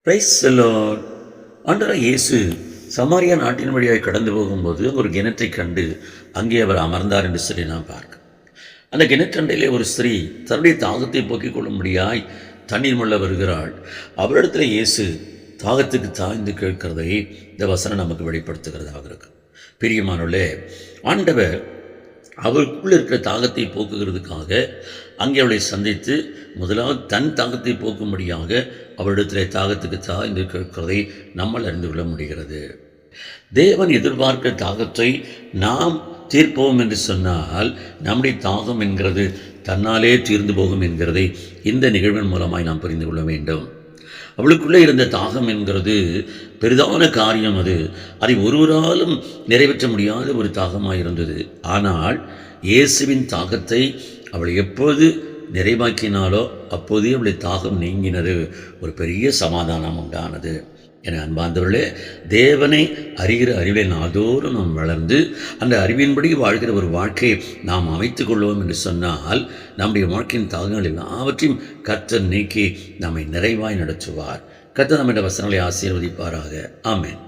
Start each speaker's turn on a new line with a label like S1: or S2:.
S1: Praise the Lord. ஆண்டவராகிய இயேசு சமாரியா நாட்டின் வழியாக கடந்து போகும்போது ஒரு கிணற்றை கண்டு அங்கே அவர் அமர்ந்தார் என்று சொல்லி நாம் பார்க்க. அந்த கிணற்றண்டையிலே ஒரு ஸ்திரீ தன்னுடைய தாகத்தை போக்கிக் கொள்ளும்படியாய் தண்ணீர் முள்ள வருகிறாள். அவரிடத்தில் இயேசு தாகத்துக்கு தாய்ந்து கேட்கிறதை இந்த வசனம் நமக்கு வெளிப்படுத்துகிறதாக இருக்கு. பிரியமானவர்களே, ஆண்டவர் அவருக்குள் இருக்கிற தாகத்தை போக்குகிறதுக்காக அங்கே அவளை சந்தித்து முதலாவது தன் தாகத்தை போக்கும்படியாக அவரிடத்தில் தாகத்துக்கு தாய்ந்து கேட்கிறதை நம்மால் அறிந்து கொள்ள முடிகிறது. தேவன் எதிர்பார்க்கிற தாகத்தை நாம் தீர்ப்போம் என்று சொன்னால் நம்முடைய தாகம் என்கிறது தன்னாலே தீர்ந்து போகும் என்கிறதை இந்த நிகழ்வின் மூலமாய் நாம் புரிந்து கொள்ள வேண்டும். அவளுக்குள்ளே இருந்த தாகம் என்கிறது பெரிதான காரியம். அதை ஒருவராலும் நிறைவேற்ற முடியாத ஒரு தாகமாக இருந்தது. ஆனால் இயேசுவின் தாகத்தை அவள் எப்போது நிறைவாக்கினாலோ அப்போதே அவளுடைய தாகம் நீங்கினது. ஒரு பெரிய சமாதானம் உண்டானது. என அன்பார்ந்தவர்களே, தேவனை அறிகிற அறிவிலை நாள்தோறும் நாம் வளர்ந்து அந்த அறிவின்படி வாழ்கிற ஒரு வாழ்க்கையை நாம் அமைத்துக் கொள்வோம் என்று சொன்னால் நம்முடைய வாழ்க்கையின் தாகங்கள் எல்லாவற்றையும் கர்த்தர் நீக்கி நம்மை நிறைவாய் நடத்துவார். கர்த்தர் நம்முடைய வசனங்களை ஆசீர்வதிப்பாராக. ஆமென்.